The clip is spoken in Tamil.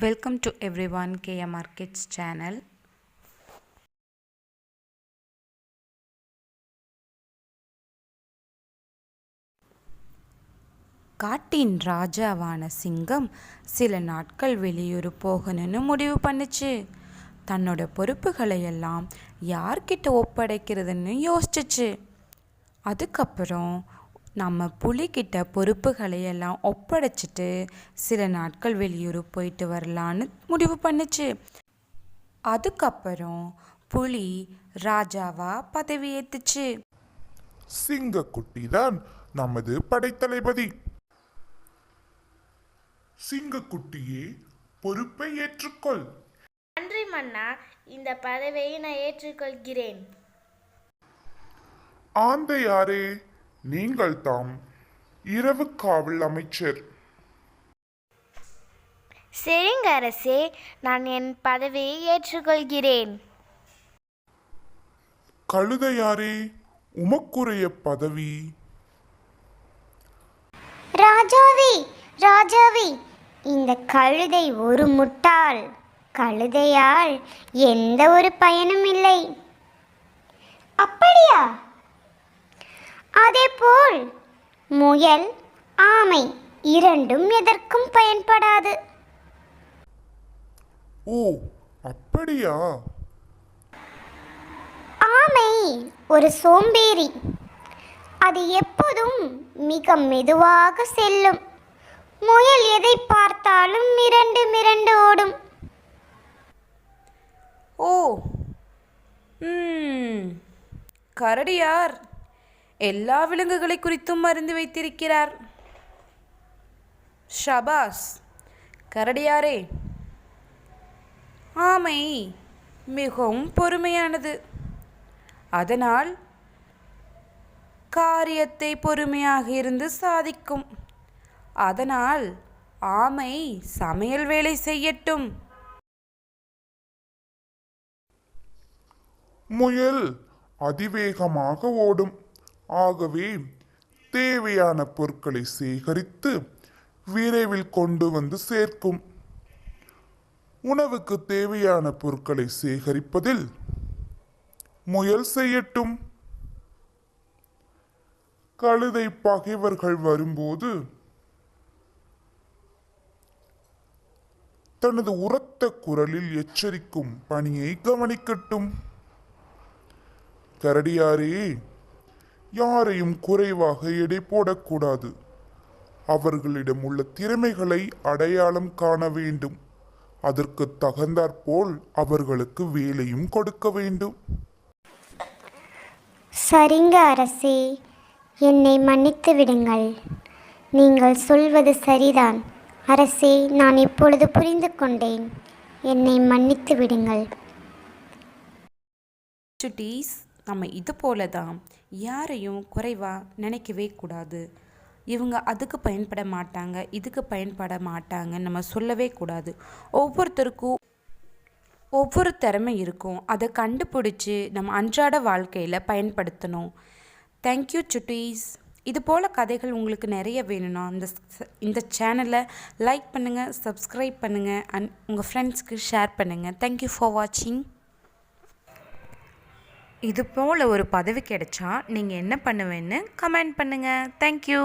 Welcome to everyone KMR Kids channel. காட்டின் ராஜாவான சிங்கம் சில நாட்கள் வெளியூர் போகணும்னு முடிவு பண்ணுச்சு. தன்னோட பொறுப்புகளை எல்லாம் யார்கிட்ட ஒப்படைக்கிறதுன்னு யோசிச்சிச்சு. அதுக்கப்புறம் நம்ம புலிகிட்ட பொறுப்புகளை எல்லாம் ஒப்படைச்சிட்டு சில நாட்கள் வெளியூர் போயிட்டு வரலான்னு முடிவு பண்ணுச்சு. அதுக்கப்புறம் புலி ராஜாவா பதவியேற்றுச்சு. சிங்கக்குட்டி தான் நமது படைத்தளபதி. சிங்கக்குட்டியே, பொறுப்பை ஏற்றுக்கொள். நன்றி மன்னா, இந்த பதவியை நான் ஏற்றுக்கொள்கிறேன். ஆந்தையாரே, நீங்கள் தாம் இரவு காவல் அமைச்சர். சரிங்க அரசே, நான் என் பதவியை ஏற்றுக்கொள்கிறேன். கழுதையாரே, உமக்குரிய பதவி. ராஜாவே, ராஜாவே, இந்த கழுதை ஒரு முட்டாள். கழுதையால் எந்த ஒரு பயனும் இல்லை. அப்படியா? அதேபோல் முயல், ஆமை இரண்டும் எதற்கும் பயன்படாது. ஓ, அப்படியா? ஆமை ஒரு சோம்பேறி. அது எப்போதும் மிக மெதுவாக செல்லும். முயல் எதை பார்த்தாலும் மிரண்டு ஓடும். ஓ, கரடியார் எல்லா விலங்குகளை குறித்தும் அறிந்து வைத்திருக்கிறார். ஷபாஸ் கரடியாரே. ஆமை மிகவும் பொறுமையானது. அதனால் காரியத்தை பொறுமையாக இருந்து சாதிக்கும். அதனால் ஆமை சமையல் வேலை செய்யட்டும். முயல் அதிவேகமாக ஓடும். ஆகவே தேவையான பொருட்களை சேகரித்து விரைவில் கொண்டு வந்து சேர்க்கும். உணவுக்கு தேவையான பொருட்களை சேகரிப்பதில் முயல் செய்யட்டும். கழுதை பகைவர்கள் வரும்போது தனது உரத்த குரலில் எச்சரிக்கும் பணியை கவனிக்கட்டும். கரடியாரே, யாரையும் குறைவாக எடை போடக்கூடாது. அவர்களிடம் உள்ள திறமைகளை அடையாளம் காண வேண்டும். அதற்கு தகுந்தாற்போல் அவர்களுக்கு வேலையும் கொடுக்க வேண்டும். சரிங்க அரசே, என்னை மன்னித்து விடுங்கள். நீங்கள் சொல்வது சரிதான் அரசே. நான் இப்பொழுது புரிந்து கொண்டேன். என்னை மன்னித்து விடுங்கள். சுட்டீஸ், நம்ம இது போல தான் யாரையும் குறைவாக நினைக்கவே கூடாது. இவங்க அதுக்கு பயன்பட மாட்டாங்க, இதுக்கு பயன்பட மாட்டாங்கன்னு நம்ம சொல்லவே கூடாது. ஒவ்வொருத்தருக்கும் ஒவ்வொரு திறமை இருக்கும். அதை கண்டுபிடிச்சி நம்ம அன்றாட வாழ்க்கையில் பயன்படுத்தணும். தேங்க்யூ சுட்டீஸ். இது போல் கதைகள் உங்களுக்கு நிறைய வேணும்னா இந்த சேனலை லைக் பண்ணுங்கள், சப்ஸ்கிரைப் பண்ணுங்கள், அண்ட் உங்கள் ஃப்ரெண்ட்ஸ்க்கு ஷேர் பண்ணுங்கள். தேங்க்யூ ஃபார் வாட்சிங். இது போல் ஒரு பதவி கிடைச்சா நீங்கள் என்ன பண்ணுவேன்னு கமெண்ட் பண்ணுங்கள். தேங்க்யூ.